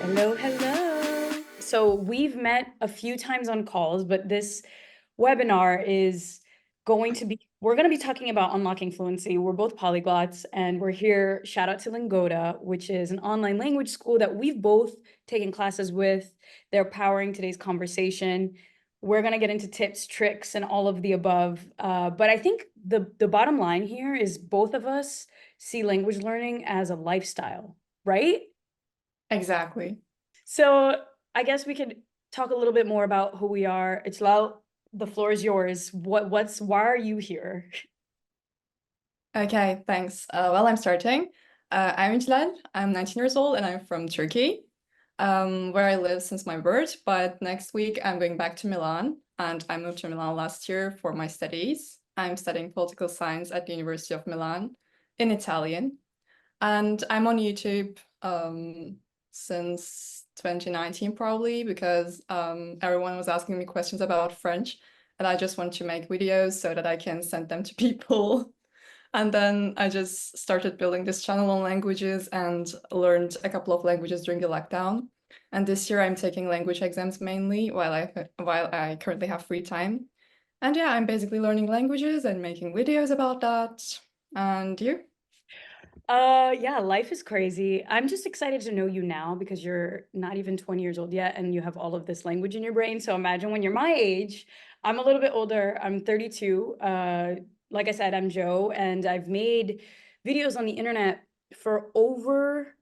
Hello, hello. So we've met a few times on calls, but this webinar is we're going to be talking about unlocking fluency. We're both polyglots and we're here. Shout out to Lingoda, which is an online language school that we've both taken classes with. They're powering today's conversation. We're going to get into tips, tricks, and all of the above. But I think the bottom line here is both of us see language learning as a lifestyle, right? Exactly. So I guess we could talk a little bit more about who we are. Iclal, the floor is yours. Why are you here? Okay, thanks. Well, I'm starting. I'm Iclal. I'm 19 years old and I'm from Turkey, where I live since my birth. But next week I'm going back to Milan, and I moved to Milan last year for my studies. I'm studying political science at the University of Milan in Italian, and I'm on YouTube since 2019 probably because everyone was asking me questions about French, and I just want to make videos so that I can send them to people. And then I just started building this channel on languages and learned a couple of languages during the lockdown. And this year I'm taking language exams mainly while I currently have free time. And yeah, I'm basically learning languages and making videos about that. And you? Yeah, life is crazy. I'm just excited to know you now because you're not even 20 years old yet and you have all of this language in your brain. So imagine when you're my age. I'm a little bit older. I'm 32. Like I said, I'm Jo, and I've made videos on the internet for over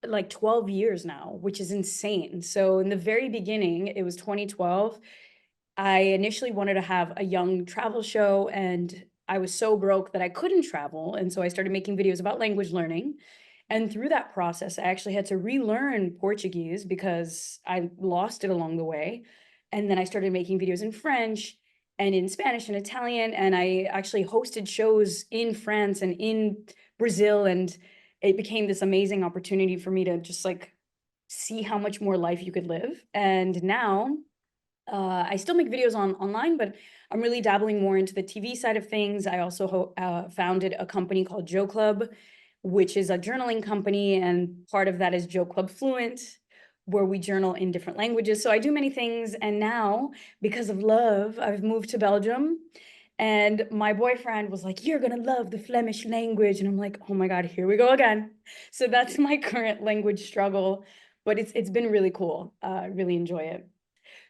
like 12 years now, which is insane. So in the very beginning, it was 2012. I initially wanted to have a young travel show, and I was so broke that I couldn't travel. And so I started making videos about language learning. And through that process, I actually had to relearn Portuguese because I lost it along the way. And then I started making videos in French and in Spanish and Italian. And I actually hosted shows in France and in Brazil. And it became this amazing opportunity for me to just like see how much more life you could live. And now I still make videos online, but I'm really dabbling more into the TV side of things. I also founded a company called Jo Club, which is a journaling company, and part of that is Jo Club Fluent, where we journal in different languages. So I do many things, and now because of love, I've moved to Belgium. And my boyfriend was like, "You're gonna love the Flemish language," and I'm like, "Oh my God, here we go again." So that's my current language struggle, but it's been really cool. I really enjoy it.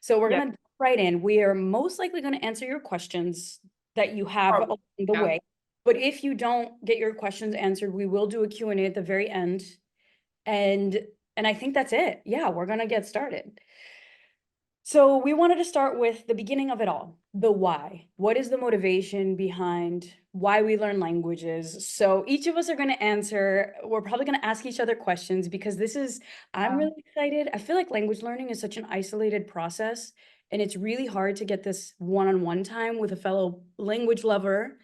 So we're Yeah, gonna jump right in. We are most likely gonna answer your questions that you have probably. along the Yeah. way. But if you don't get your questions answered, we will do a Q&A at the very end. And and I think that's it. Yeah, we're gonna get started. So we wanted to start with the beginning of it all, the why. What is the motivation behind why we learn languages? So each of us are going to answer. We're probably going to ask each other questions because I'm really excited. I feel like language learning is such an isolated process, and it's really hard to get this one-on-one time with a fellow language lover.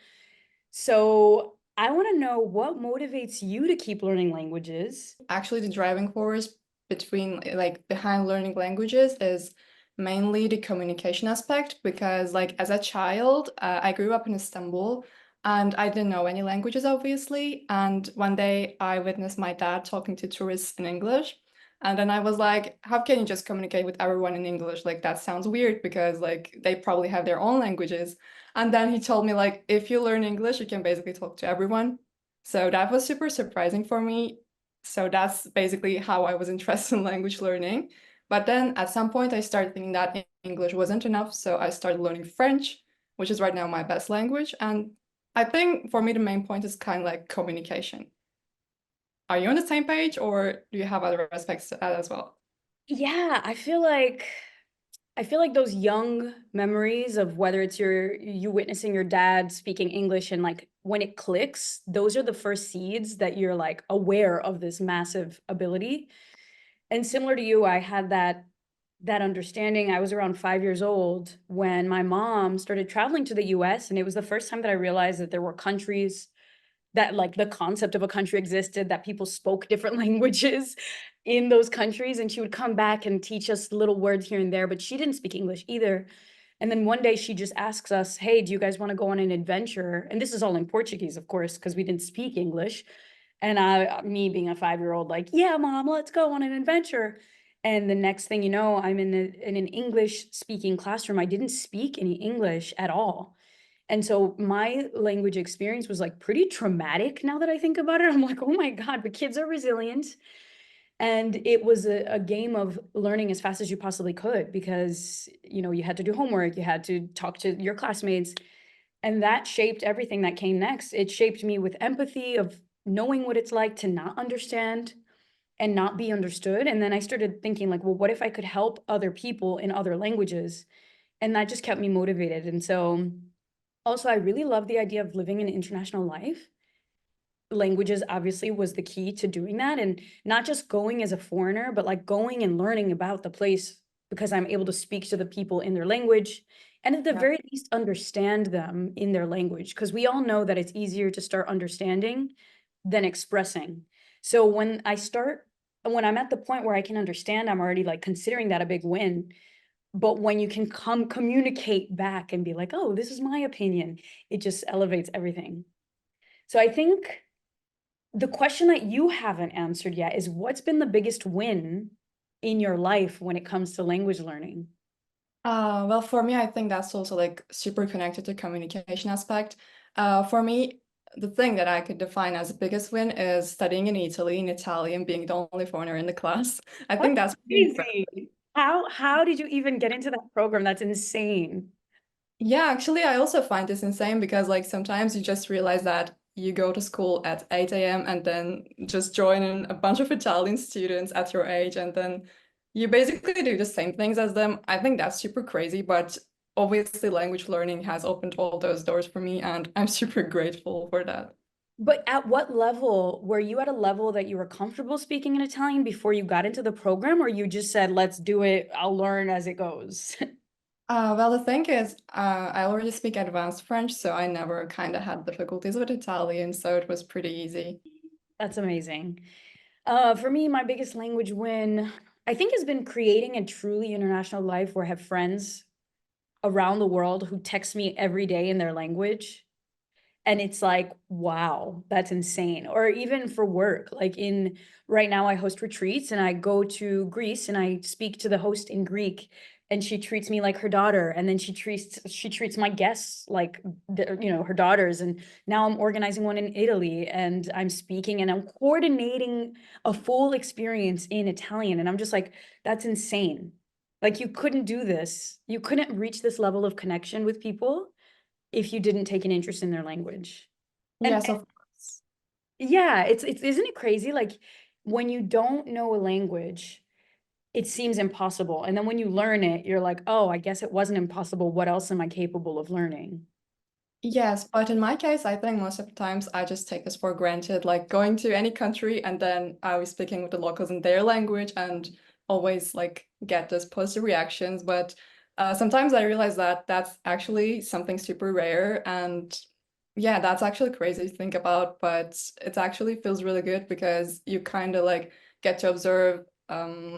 So I want to know what motivates you to keep learning languages. Actually, the driving force behind learning languages is mainly the communication aspect because as a child, I grew up in Istanbul and I didn't know any languages obviously. And one day I witnessed my dad talking to tourists in English. And then I was like, how can you just communicate with everyone in English? Like that sounds weird because they probably have their own languages. And then he told me if you learn English, you can basically talk to everyone. So that was super surprising for me. So that's basically how I was interested in language learning. But then at some point, I started thinking that English wasn't enough. So I started learning French, which is right now my best language. And I think for me, the main point is kind of like communication. Are you on the same page or do you have other aspects to add as well? Yeah, I feel like those young memories of whether it's you witnessing your dad speaking English and like when it clicks, those are the first seeds that you're like aware of this massive ability. And similar to you, I had that understanding. I was around 5 years old when my mom started traveling to the US, and it was the first time that I realized that there were countries that like the concept of a country existed, that people spoke different languages in those countries. And she would come back and teach us little words here and there, but she didn't speak English either. And then one day she just asks us, "Hey, do you guys want to go on an adventure?" And this is all in Portuguese, of course, because we didn't speak English. And me being a 5-year-old, like, yeah, mom, let's go on an adventure. And the next thing you know, I'm in an English speaking classroom. I didn't speak any English at all. And so my language experience was like pretty traumatic now that I think about it. I'm like, oh my God, but kids are resilient. And it was a game of learning as fast as you possibly could because, you had to do homework, you had to talk to your classmates. And that shaped everything that came next. It shaped me with empathy of knowing what it's like to not understand and not be understood. And then I started thinking, like, well, what if I could help other people in other languages? And that just kept me motivated. And so also, I really love the idea of living an international life. Languages obviously was the key to doing that, and not just going as a foreigner, but like going and learning about the place because I'm able to speak to the people in their language and at the Yeah. very least understand them in their language, because we all know that it's easier to start understanding than expressing. So when I'm at the point where I can understand, I'm already like considering that a big win. But when you can come communicate back and be like, oh, this is my opinion, it just elevates everything. So I think the question that you haven't answered yet is, what's been the biggest win in your life when it comes to language learning? Well, for me, I think that's also like super connected to communication aspect. For me, the thing that I could define as the biggest win is studying in Italy in Italian, being the only foreigner in the class. I think That's that's pretty incredible. crazy. How did you even get into that program? That's insane. Yeah, actually, I also find this insane because like sometimes you just realize that you go to school at 8 a.m. and then just join in a bunch of Italian students at your age, and then you basically do the same things as them. I think that's super crazy, but obviously language learning has opened all those doors for me, and I'm super grateful for that. But at what level were you at a level that you were comfortable speaking in Italian before you got into the program, or you just said, let's do it, I'll learn as it goes? Well, the thing is, I already speak advanced French, so I never kind of had difficulties with Italian, so it was pretty easy. That's amazing. For me, my biggest language win, I think, has been creating a truly international life where I have friends around the world who text me every day in their language. And it's like, wow, that's insane. Or even for work, like in right now, I host retreats and I go to Greece and I speak to the host in Greek, and she treats me like her daughter. And then she treats my guests like her daughters. And now I'm organizing one in Italy and I'm speaking and I'm coordinating a full experience in Italian. And I'm just like, that's insane. Like you couldn't do this. You couldn't reach this level of connection with people if you didn't take an interest in their language. And Yes, of course. yeah, it's isn't it crazy? Like when you don't know a language, it seems impossible. And then when you learn it, you're like, oh, I guess it wasn't impossible. What else am I capable of learning? Yes, but in my case, I think most of the times I just take this for granted, like going to any country and then I was speaking with the locals in their language and always like get this positive reactions. But sometimes I realize that that's actually something super rare. And yeah, that's actually crazy to think about, but it actually feels really good because you kind of like get to observe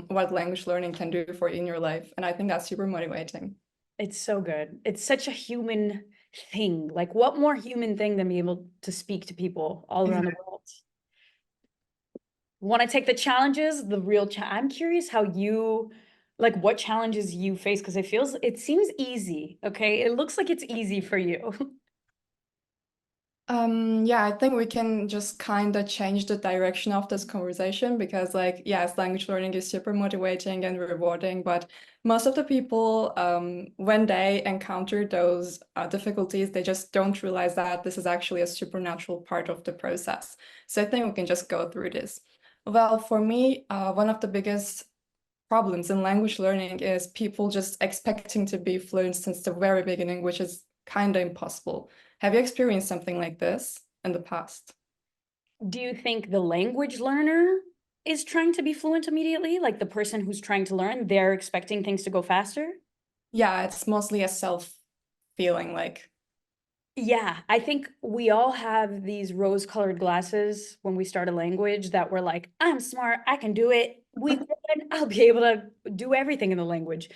what language learning can do for you in your life. And I think that's super motivating. It's so good. It's such a human thing. Like what more human thing than be able to speak to people all around the world? Want to take the challenges, the real I'm curious how you like what challenges you face because it seems easy. Okay. It looks like it's easy for you. Yeah, I think we can just kind of change the direction of this conversation because, like, yes, language learning is super motivating and rewarding, but most of the people, when they encounter those difficulties, they just don't realize that this is actually a supernatural part of the process. So I think we can just go through this. Well, for me, one of the biggest problems in language learning is people just expecting to be fluent since the very beginning, which is kind of impossible. Have you experienced something like this in the past? Do you think the language learner is trying to be fluent immediately? Like the person who's trying to learn, they're expecting things to go faster? Yeah, it's mostly a self feeling like. Yeah, I think we all have these rose-colored glasses when we start a language that we're like, I'm smart, I can do it. I'll be able to do everything in the language.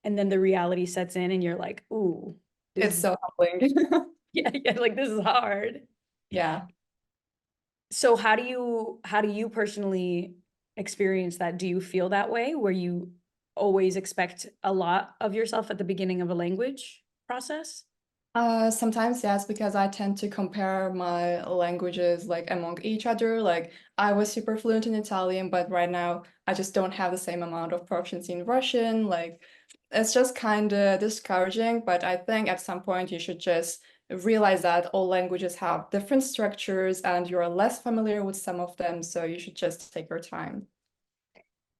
And then the reality sets in and you're like, ooh, this It's is so humbling. yeah, like this is hard. Yeah. So how do you personally experience that? Do you feel that way where you always expect a lot of yourself at the beginning of a language process? Sometimes yes, because I tend to compare my languages like among each other. Like I was super fluent in Italian, but right now I just don't have the same amount of proficiency in Russian. Like it's just kind of discouraging, but I think at some point you should just realize that all languages have different structures and you're less familiar with some of them, so you should just take your time.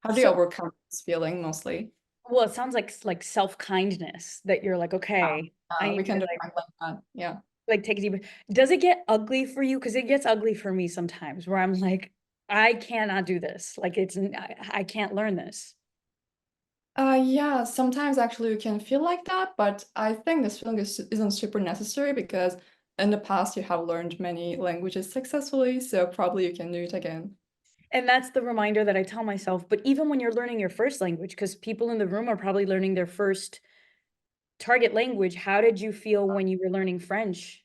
How do you So, overcome this feeling mostly? well, it sounds like self-kindness that you're like, okay, I need We to can define like that. Yeah. like take a deep. Does it get ugly for you? Because it gets ugly for me sometimes where I'm like, I cannot do this. Like I can't learn this. Yeah, sometimes actually you can feel like that, but I think this feeling isn't super necessary because in the past you have learned many languages successfully, so probably you can do it again. And that's the reminder that I tell myself. But even when you're learning your first language, because people in the room are probably learning their first target language, how did you feel when you were learning French?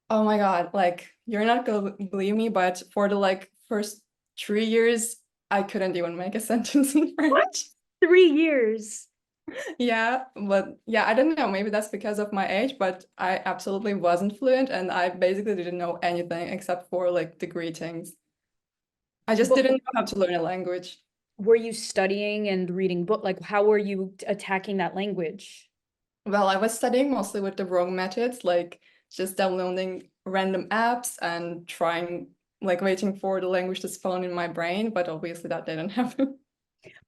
Oh my God, like you're not gonna believe me, but for the like first 3 years, I couldn't even make a sentence in What? French. 3 years. Yeah, but yeah, I don't know, maybe that's because of my age, but I absolutely wasn't fluent and I basically didn't know anything except for like the greetings. I just But didn't know how to learn a language. were you studying and reading book? Like, how were you attacking that language? Well, I was studying mostly with the wrong methods, like just downloading random apps and trying, like waiting for the language to spawn in my brain, but obviously that didn't happen.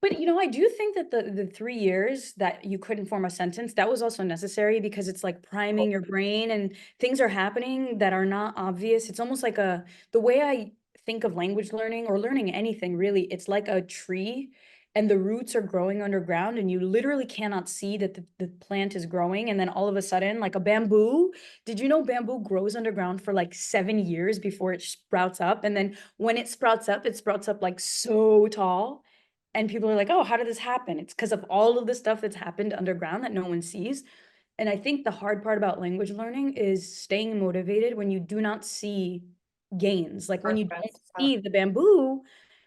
But I do think that the 3 years that you couldn't form a sentence, that was also necessary because it's like priming your brain and things are happening that are not obvious. It's almost like the way I think of language learning or learning anything really, it's like a tree and the roots are growing underground and you literally cannot see that the plant is growing. And then all of a sudden, like a bamboo, did you know bamboo grows underground for like 7 years before it sprouts up? And then when it sprouts up like so tall. And people are like, oh, how did this happen? It's because of all of the stuff that's happened underground that no one sees. And I think the hard part about language learning is staying motivated when you do not see gains. Like when you don't Progress. see the bamboo,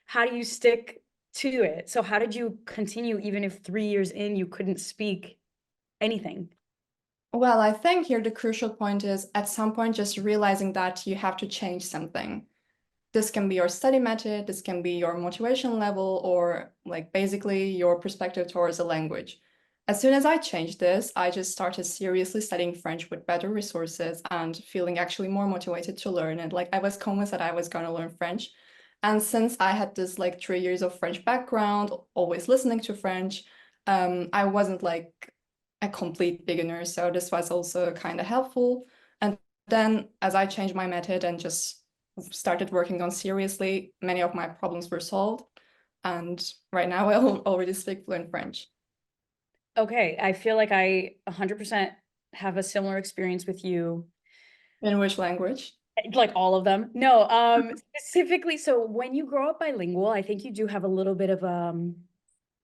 how do you stick to it? So how did you continue even if 3 years in you couldn't speak anything? Well, I think here the crucial point is at some point just realizing that you have to change something. This can be your study method, this can be your motivation level, or like basically your perspective towards a language. As soon as I changed this, I just started seriously studying French with better resources and feeling actually more motivated to learn it. Like I was convinced that I was going to learn French. And since I had this like 3 years of French background, always listening to French, I wasn't like a complete beginner. So this was also kind of helpful. And then as I changed my method and just started working on seriously, many of my problems were solved. And right now I already speak fluent French. Okay, I feel like I 100% have a similar experience with you. In which language? Like all of them. No, specifically, so when you grow up bilingual, I think you do have a little bit of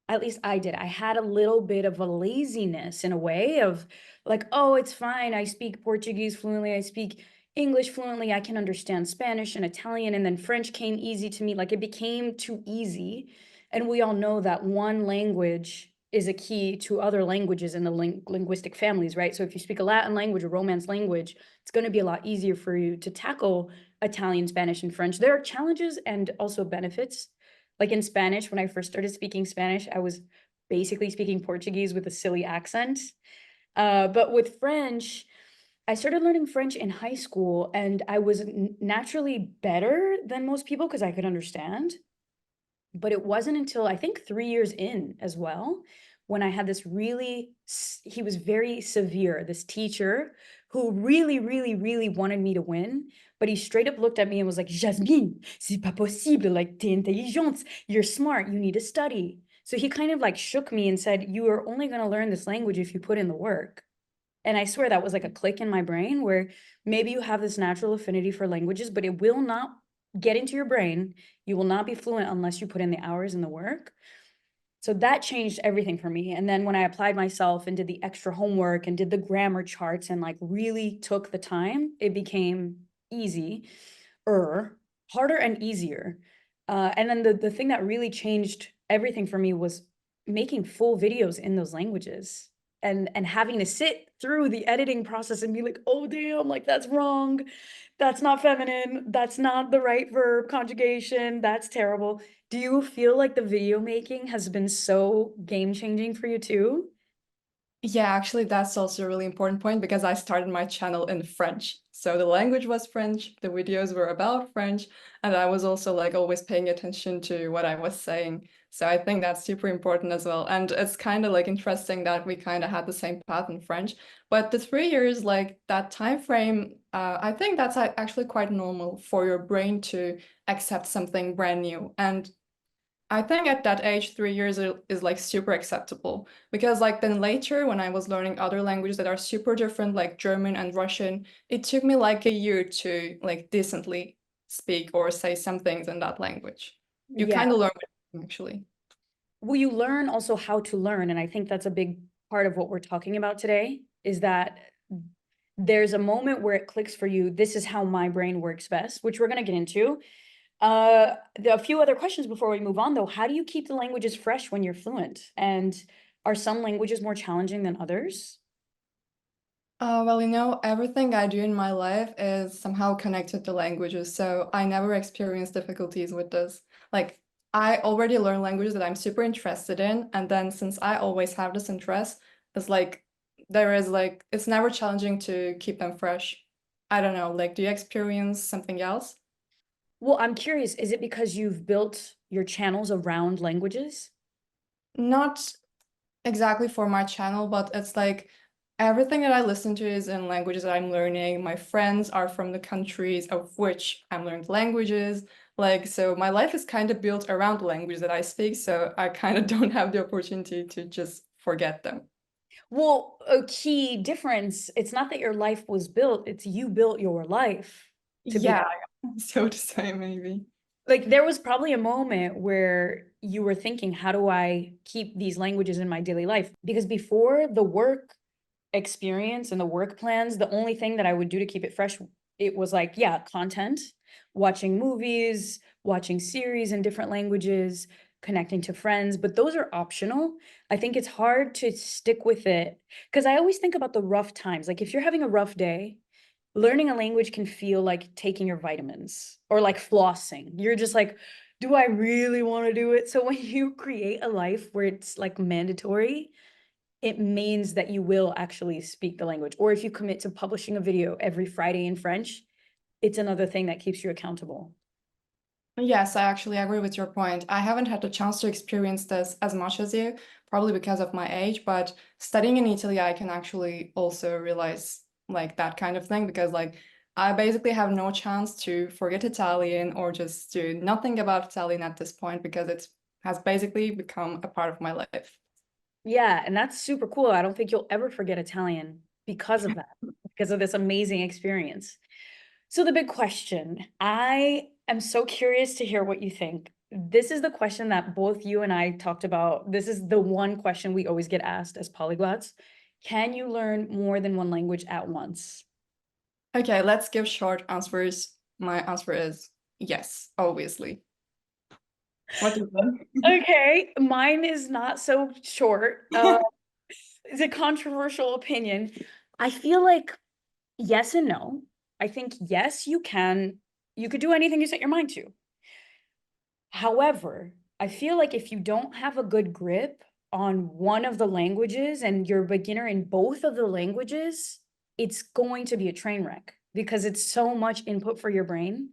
at least I did. I had a little bit of a laziness in a way of like, oh, it's fine. I speak Portuguese fluently. I speak English fluently. I can understand Spanish and Italian. And then French came easy to me. Like it became too easy. And we all know that one language is a key to other languages in the linguistic families, right? So if you speak a Latin language, a Romance language, it's going to be a lot easier for you to tackle Italian, Spanish, and French. There are challenges and also benefits like in Spanish, when I first started speaking Spanish, I was basically speaking Portuguese with a silly accent. But with French, I started learning French in high school and I was naturally better than most people because I could understand. But it wasn't until I think 3 years in as well, when I had this really, he was very severe, this teacher who really, really, really wanted me to win. But he straight up looked at me and was like, Jasmine, c'est pas possible. Like, t'es intelligente, you're smart, you need to study. So he kind of like shook me and said, you are only going to learn this language if you put in the work. And I swear that was like a click in my brain where maybe you have this natural affinity for languages, but it will not get into your brain. You will not be fluent unless you put in the hours and the work. So that changed everything for me. And then when I applied myself and did the extra homework and did the grammar charts and like really took the time, it became easy. harder and easier. And then the thing that really changed everything for me was making full videos in those languages and having to sit through the editing process and be like, oh damn, like that's wrong. That's not feminine. That's not the right verb conjugation. That's terrible. Do you feel like the video making has been so game changing for you too? Yeah, actually, that's also a really important point because I started my channel in French. So the language was French, the videos were about French, and I was also like always paying attention to what I was saying. So I think that's super important as well. And it's kind of like interesting that we kind of had the same path in French. But the 3 years, like that time frame, I think that's actually quite normal for your brain to accept something brand new. And I think at that age, 3 years is like super acceptable because like then later when I was learning other languages that are super different, like German and Russian, it took me like a year to like decently speak or say some things in that language. You Yeah. kind of learn with them, actually. Well, you learn also how to learn, and I think that's a big part of what we're talking about today, is that there's a moment where it clicks for you, this is how my brain works best, which we're gonna get into. A few other questions before we move on, though. How do you keep the languages fresh when you're fluent? And are some languages more challenging than others? Well, everything I do in my life is somehow connected to languages, so I never experience difficulties with this. Like, I already learn languages that I'm super interested in, and then since I always have this interest, it's like it's never challenging to keep them fresh. I don't know, like, do you experience something else? Well, I'm curious, is it because you've built your channels around languages? Not exactly for my channel, but it's like everything that I listen to is in languages that I'm learning. My friends are from the countries of which I'm learning languages. Like, so my life is kind of built around the language that I speak, so I kind of don't have the opportunity to just forget them. Well, a key difference, it's not that your life was built, it's you built your life to be. Yeah, so to say, maybe. Like, there was probably a moment where you were thinking, how do I keep these languages in my daily life? Because before the work experience and the work plans, the only thing that I would do to keep it fresh, it was like, yeah, content, watching movies, watching series in different languages, connecting to friends, but those are optional. I think it's hard to stick with it because I always think about the rough times. Like, if you're having a rough day, learning a language can feel like taking your vitamins or like flossing. You're just like, do I really want to do it? So when you create a life where it's like mandatory, it means that you will actually speak the language. Or if you commit to publishing a video every Friday in French, it's another thing that keeps you accountable. Yes, I actually agree with your point. I haven't had the chance to experience this as much as you, probably because of my age, but studying in Italy, I can actually also realize like that kind of thing because like I basically have no chance to forget Italian or just do nothing about Italian at this point because it has basically become a part of my life. Yeah, and that's super cool. I don't think you'll ever forget Italian because of that, because of this amazing experience. So the big question, I am so curious to hear what you think. This is the question that both you and I talked about. This is the one question we always get asked as polyglots. Can you learn more than one language at once? Okay, let's give short answers. My answer is yes, obviously. What do you think? Okay, mine is not so short. It's a controversial opinion. I feel like yes and no. I think yes, you could do anything you set your mind to. However, I feel like if you don't have a good grip on one of the languages and you're a beginner in both of the languages, it's going to be a train wreck because it's so much input for your brain.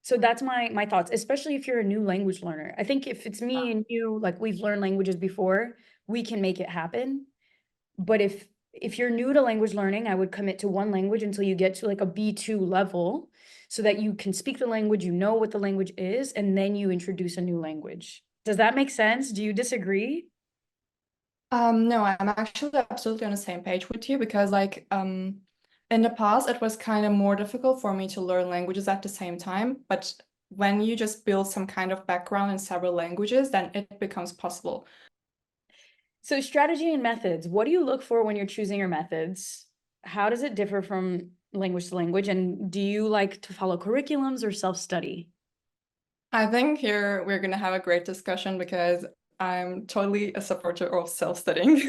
So that's my thoughts, especially if you're a new language learner. I think if it's me and you, like we've learned languages before, we can make it happen. But if you're new to language learning, I would commit to one language until you get to like a B2 level so that you can speak the language, you know what the language is, and then you introduce a new language. Does that make sense? Do you disagree? No, I'm actually absolutely on the same page with you because like in the past it was kind of more difficult for me to learn languages at the same time, but when you just build some kind of background in several languages, then it becomes possible. So strategy and methods, what do you look for when you're choosing your methods? How does it differ from language to language? And do you like to follow curriculums or self-study? I think here we're going to have a great discussion because I'm totally a supporter of self-studying.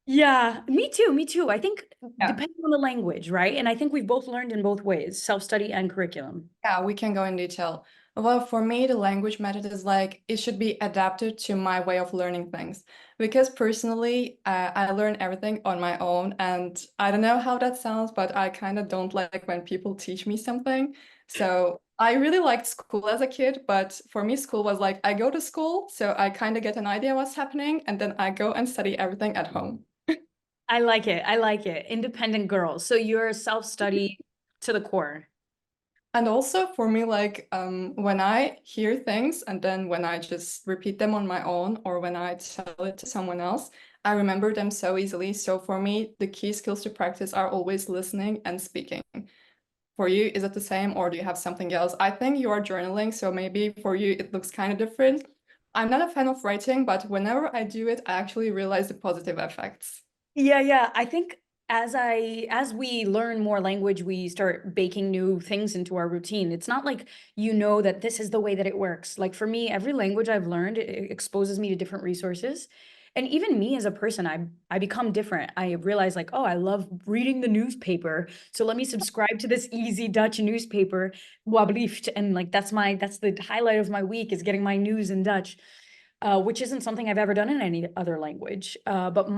Yeah, me too, me too. I think Yeah. depending on the language, right? And I think we've both learned in both ways, self-study and curriculum. Yeah, we can go in detail. Well, for me, the language method is like it should be adapted to my way of learning things. Because personally, I learn everything on my own, and I don't know how that sounds, but I kind of don't like when people teach me something. So I really liked school as a kid, but for me, school was like I go to school, so I kind of get an idea what's happening, and then I go and study everything at home. I like it. I like it. Independent girl. So you're self-study to the core. And also for me, like when I hear things and then when I just repeat them on my own or when I tell it to someone else, I remember them so easily. So for me, the key skills to practice are always listening and speaking. For you, is it the same or do you have something else? I think you are journaling, so maybe for you it looks kind of different. I'm not a fan of writing, but whenever I do it, I actually realize the positive effects. Yeah, yeah. I think as we learn more language, we start baking new things into our routine. It's not like you know that this is the way that it works. Like for me, every language I've learned, it exposes me to different resources. And even me as a person, I become different. I realize like, oh, I love reading the newspaper. So let me subscribe to this easy Dutch newspaper, Wablieft. And like that's the highlight of my week is getting my news in Dutch. Which isn't something I've ever done in any other language. But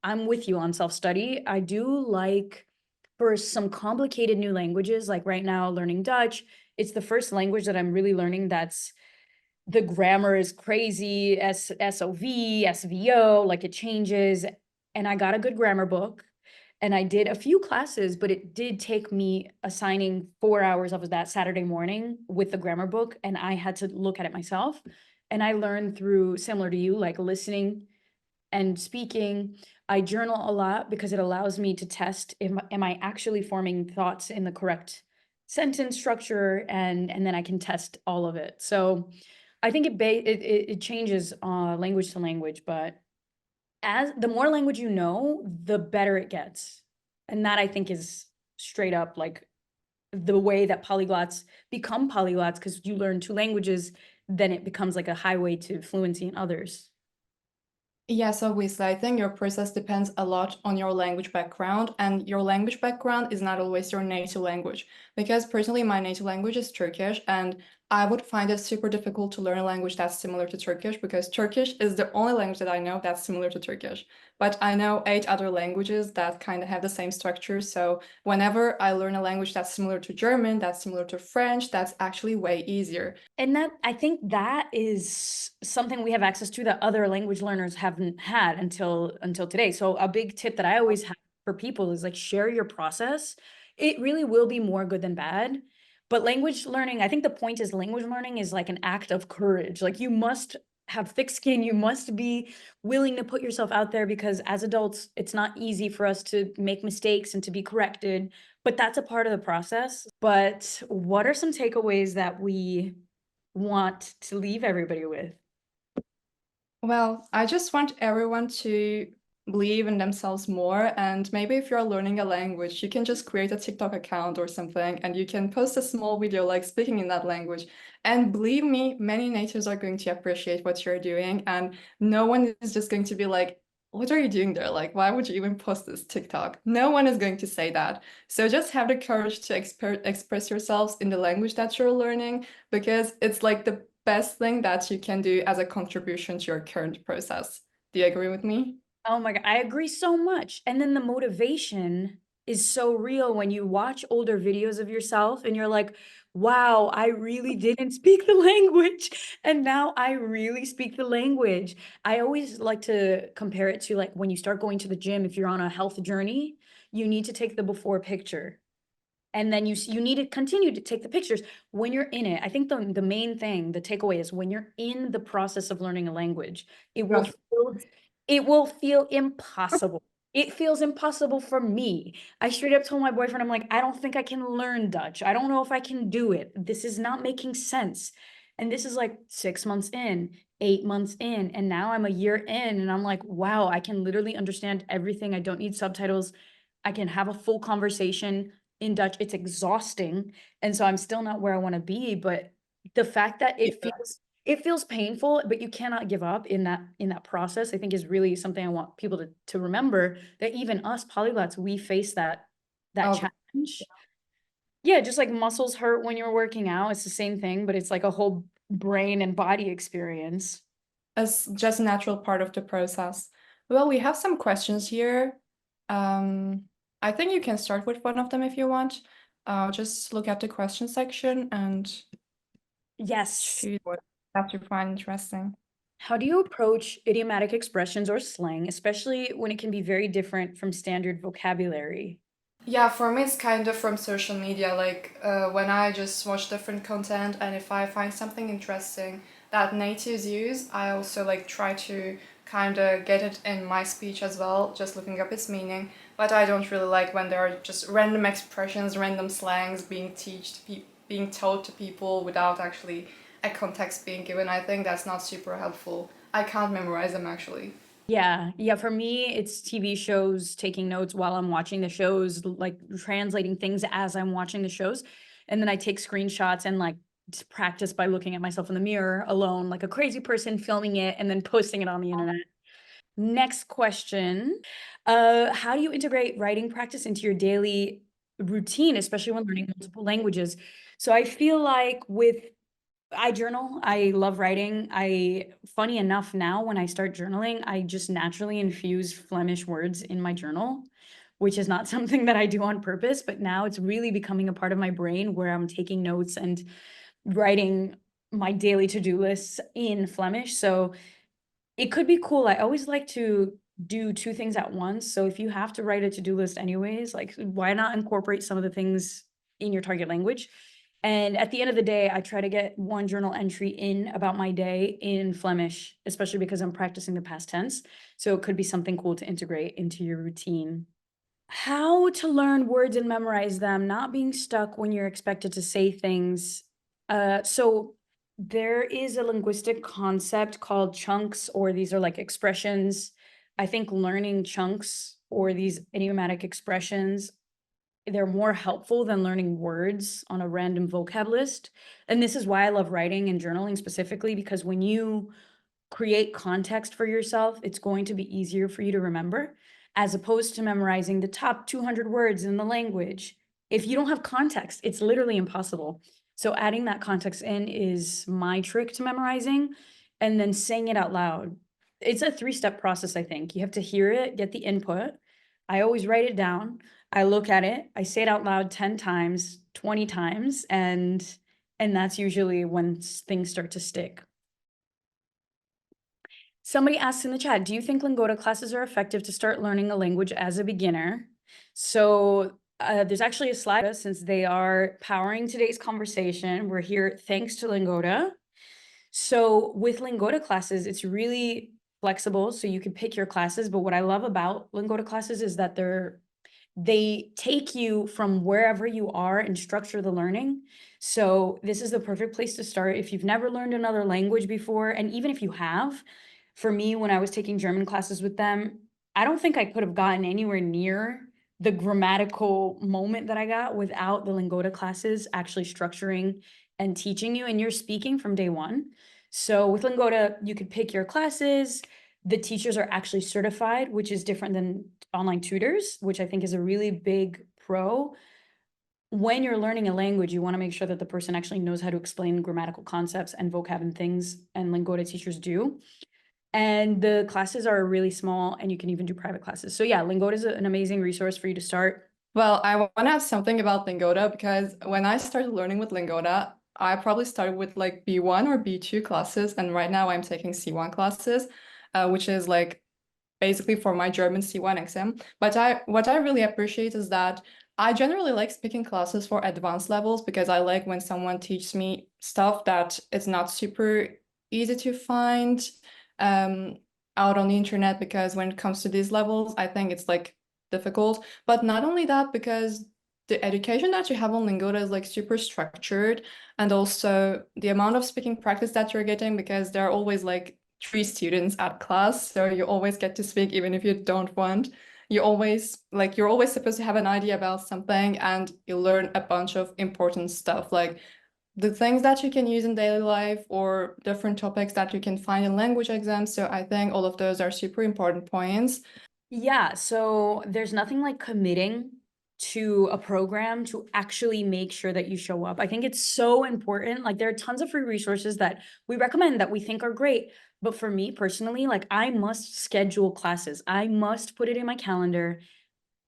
I'm with you on self-study. I do like for some complicated new languages, like right now learning Dutch, it's the first language that I'm really learning that's the grammar is crazy, SOV, SVO, like it changes. And I got a good grammar book and I did a few classes, but it did take me assigning 4 hours of that Saturday morning with the grammar book. And I had to look at it myself. And I learned through, similar to you, like listening and speaking. I journal a lot because it allows me to test if am I actually forming thoughts in the correct sentence structure, and then I can test all of it. So I think it changes language to language, but as the more language you know, the better it gets. And that I think is straight up like the way that polyglots become polyglots because you learn two languages, then it becomes like a highway to fluency in others. Yes, obviously. I think your process depends a lot on your language background, and your language background is not always your native language. Because personally, my native language is Turkish, and I would find it super difficult to learn a language that's similar to Turkish because Turkish is the only language that I know that's similar to Turkish. But I know 8 other languages that kind of have the same structure. So whenever I learn a language that's similar to German, that's similar to French, that's actually way easier. And that I think that is something we have access to that other language learners haven't had until today. So a big tip that I always have for people is like share your process. It really will be more good than bad. But language learning, I think the point is language learning is like an act of courage. Like you must have thick skin, you must be willing to put yourself out there because as adults, it's not easy for us to make mistakes and to be corrected, but that's a part of the process. But what are some takeaways that we want to leave everybody with? Well, I just want everyone to believe in themselves more. And maybe if you're learning a language, you can just create a TikTok account or something and you can post a small video like speaking in that language. And believe me, many natives are going to appreciate what you're doing. And no one is just going to be like, what are you doing there? Like, why would you even post this TikTok? No one is going to say that. So just have the courage to express yourselves in the language that you're learning because it's like the best thing that you can do as a contribution to your current process. Do you agree with me? Oh my God, I agree so much. And then the motivation is so real when you watch older videos of yourself and you're like, wow, I really didn't speak the language. And now I really speak the language. I always like to compare it to like when you start going to the gym, if you're on a health journey, you need to take the before picture. And then you need to continue to take the pictures when you're in it. I think the main thing, the takeaway is when you're in the process of learning a language, it will Trust. feel it will feel impossible. It feels impossible for me. I straight up told my boyfriend, I'm like, I don't think I can learn Dutch. I don't know if I can do it. This is not making sense. And this is like 6 months in, 8 months in, and now I'm a year in, and I'm like, wow, I can literally understand everything. I don't need subtitles. I can have a full conversation in Dutch, it's exhausting. And so I'm still not where I want to be, but the fact that it feels painful, but you cannot give up in that process, I think is really something I want people to remember, that even us polyglots, we face that Oh, challenge. Yeah, just like muscles hurt when you're working out, it's the same thing, but it's like a whole brain and body experience. it's just a natural part of the process. Well, we have some questions here. Um, I think you can start with one of them if you want. Just look at the question section and Yes. choose what that you find interesting. How do you approach idiomatic expressions or slang, especially when it can be very different from standard vocabulary? Yeah, for me, it's kind of from social media. Like when I just watch different content, and if I find something interesting that natives use, I also like try to kind of get it in my speech as well, just looking up its meaning. But I don't really like when there are just random expressions, random slangs being told to people without actually a context being given. I think that's not super helpful. I can't memorize them actually. Yeah, yeah, for me, it's TV shows, taking notes while I'm watching the shows, like translating things as I'm watching the shows. And then I take screenshots and like practice by looking at myself in the mirror alone, like a crazy person filming it and then posting it on the internet. Next question. How do you integrate writing practice into your daily routine, especially when learning multiple languages? So I feel like I journal. I love writing. Funny enough, now when I start journaling, I just naturally infuse Flemish words in my journal, which is not something that I do on purpose, but now it's really becoming a part of my brain where I'm taking notes and writing my daily to-do lists in Flemish. So it could be cool. I always like to do two things at once. So if you have to write a to-do list anyways, like why not incorporate some of the things in your target language? And at the end of the day, I try to get one journal entry in about my day in Flemish, especially because I'm practicing the past tense. So it could be something cool to integrate into your routine. How to learn words and memorize them, not being stuck when you're expected to say things. So there is a linguistic concept called chunks, or these are like expressions. I think learning chunks or these idiomatic expressions, they're more helpful than learning words on a random vocab list. And this is why I love writing and journaling specifically, because when you create context for yourself, it's going to be easier for you to remember, as opposed to memorizing the top 200 words in the language. If you don't have context, it's literally impossible. So adding that context in is my trick to memorizing, and then saying it out loud. It's a three-step process, I think. You have to hear it, get the input. I always write it down. I look at it, I say it out loud 10 times, 20 times, and that's usually when things start to stick. Somebody asks in the chat, do you think Lingoda classes are effective to start learning a language as a beginner? So there's actually a slide, since they are powering today's conversation. We're here thanks to Lingoda. So with Lingoda classes, it's really flexible, so you can pick your classes. But what I love about Lingoda classes is that they take you from wherever you are and structure the learning. So this is the perfect place to start if you've never learned another language before. And even if you have, for me, when I was taking German classes with them, I don't think I could have gotten anywhere near the grammatical moment that I got without the Lingoda classes actually structuring and teaching you, and you're speaking from day one. So with Lingoda, you could pick your classes. The teachers are actually certified, which is different than online tutors, which I think is a really big pro. When you're learning a language, you want to make sure that the person actually knows how to explain grammatical concepts and vocab and things, and Lingoda teachers do. And the classes are really small, and you can even do private classes. So yeah, Lingoda is an amazing resource for you to start. Well, I want to add something about Lingoda because when I started learning with Lingoda, I probably started with like B1 or B2 classes, and right now I'm taking C1 classes, which is like basically for my German C1 exam. But what I really appreciate is that I generally like speaking classes for advanced levels because I like when someone teaches me stuff that it's not super easy to find um, out on the internet, because when it comes to these levels, I think it's like difficult. But not only that, because the education that you have on Lingoda is like super structured, and also the amount of speaking practice that you're getting, because there are always like 3 students at class, so you always get to speak even if you don't want. you're always supposed to have an idea about something, and you learn a bunch of important stuff, like the things that you can use in daily life or different topics that you can find in language exams. So I think all of those are super important points. Yeah, so there's nothing like committing to a program to actually make sure that you show up. I think it's so important. Like there are tons of free resources that we recommend that we think are great. But for me personally, like I must schedule classes. I must put it in my calendar.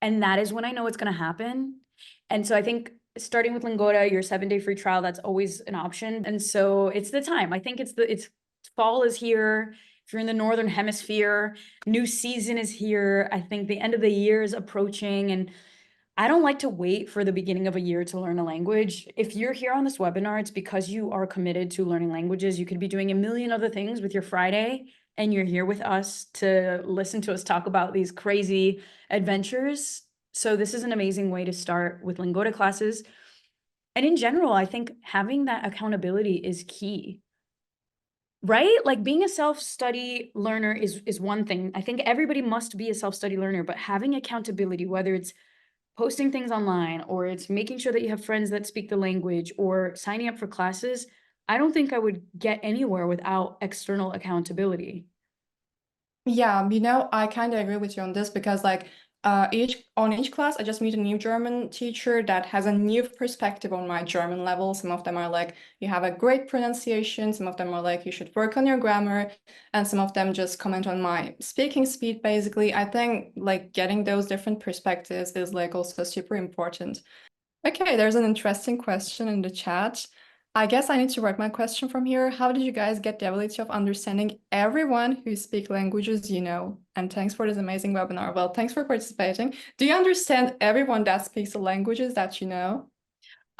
And that is when I know it's going to happen. And so I think starting with Lingoda, your 7-day free trial, that's always an option. And so it's the time. I think it's fall is here. If you're in the northern hemisphere, new season is here. I think the end of the year is approaching, and I don't like to wait for the beginning of a year to learn a language. If you're here on this webinar, it's because you are committed to learning languages. You could be doing a million other things with your Friday, and you're here with us to listen to us talk about these crazy adventures. So this is an amazing way to start with Lingoda classes. And in general, I think having that accountability is key. Right? Like being a self-study learner is one thing. I think everybody must be a self-study learner, but having accountability, whether it's posting things online or it's making sure that you have friends that speak the language or signing up for classes, I don't think I would get anywhere without external accountability. Yeah, I kind of agree with you on this because like each class I just meet a new German teacher that has a new perspective on my German level. Some of them are like, you have a great pronunciation, some of them are like, you should work on your grammar, and some of them just comment on my speaking speed basically. I think like getting those different perspectives is like also super important. Okay, there's an interesting question in the chat. I guess I need to write my question from here. How did you guys get the ability of understanding everyone who speak languages you know? And thanks for this amazing webinar. Well, thanks for participating. Do you understand everyone that speaks the languages that you know?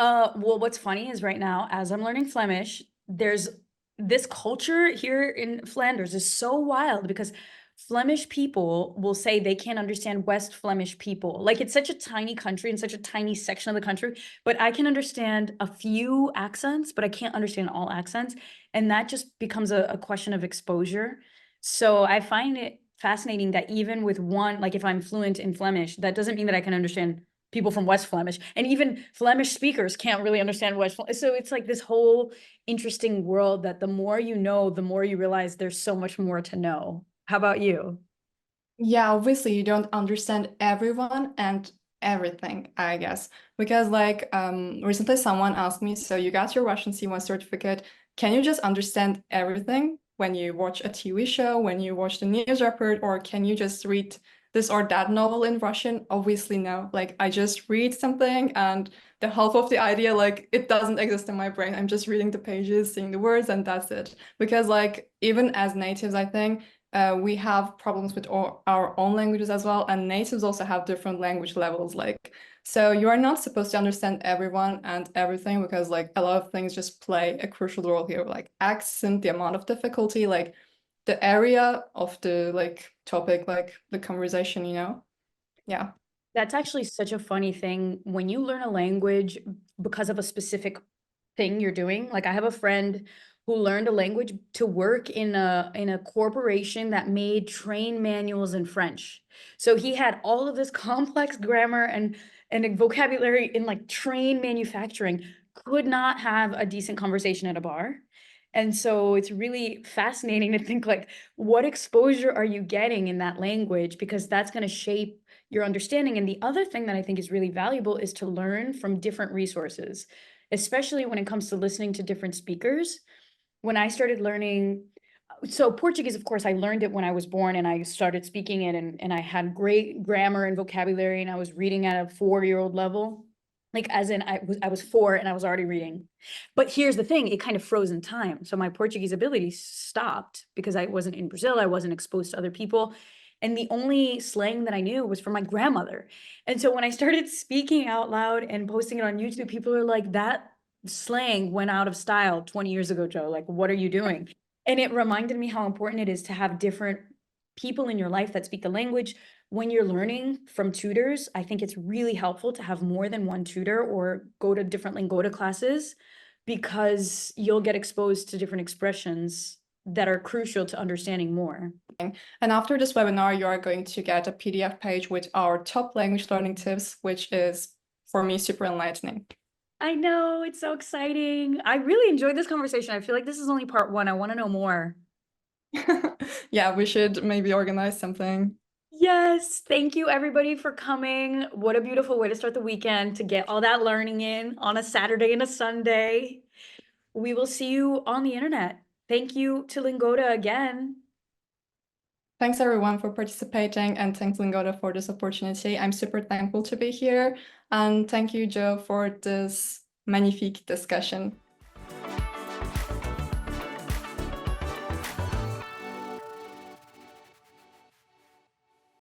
Well, what's funny is right now, as I'm learning Flemish, there's this culture here in Flanders is so wild because Flemish people will say they can't understand West Flemish people. Like it's such a tiny country and such a tiny section of the country, but I can understand a few accents, but I can't understand all accents. And that just becomes a question of exposure. So I find it fascinating that even with one, like if I'm fluent in Flemish, that doesn't mean that I can understand people from West Flemish, and even Flemish speakers can't really understand West Flemish. So it's like this whole interesting world that the more you know, the more you realize there's so much more to know. How about you? Yeah, obviously you don't understand everyone and everything, I guess. Because like recently someone asked me, so you got your Russian C1 certificate, can you just understand everything when you watch a TV show, when you watch the news report, or can you just read this or that novel in Russian? Obviously no. Like I just read something and the half of the idea like it doesn't exist in my brain. I'm just reading the pages, seeing the words, and that's it. Because like even as natives, I think we have problems with our own languages as well, and natives also have different language levels. Like, so you are not supposed to understand everyone and everything because like a lot of things just play a crucial role here, like accent, the amount of difficulty, like the area of the like topic, like the conversation, Yeah. That's actually such a funny thing when you learn a language because of a specific thing you're doing. Like I have a friend who learned a language to work in a corporation that made train manuals in French. So he had all of this complex grammar and a vocabulary in like train manufacturing, could not have a decent conversation at a bar. And so it's really fascinating to think like what exposure are you getting in that language, because that's going to shape your understanding. And the other thing that I think is really valuable is to learn from different resources, especially when it comes to listening to different speakers. When I started learning, so Portuguese, of course, I learned it when I was born and I started speaking it, and I had great grammar and vocabulary, and I was reading at a 4-year-old level. Like as in I was 4 and I was already reading. But here's the thing, it kind of froze in time. So my Portuguese ability stopped because I wasn't in Brazil, I wasn't exposed to other people. And the only slang that I knew was from my grandmother. And so when I started speaking out loud and posting it on YouTube, people are like, that slang went out of style 20 years ago, Joe. Like, what are you doing? And it reminded me how important it is to have different people in your life that speak the language. When you're learning from tutors, I think it's really helpful to have more than one tutor or go to different Lingoda classes, because you'll get exposed to different expressions that are crucial to understanding more. And after this webinar, you are going to get a PDF page with our top language learning tips, which is, for me, super enlightening. I know, it's so exciting. I really enjoyed this conversation. I feel like this is only part one. I want to know more. Yeah, we should maybe organize something. Yes, thank you everybody for coming. What a beautiful way to start the weekend, to get all that learning in on a Saturday and a Sunday. We will see you on the internet. Thank you to Lingoda again. Thanks everyone for participating, and thanks Lingoda for this opportunity. I'm super thankful to be here. And thank you, Jo, for this magnifique discussion.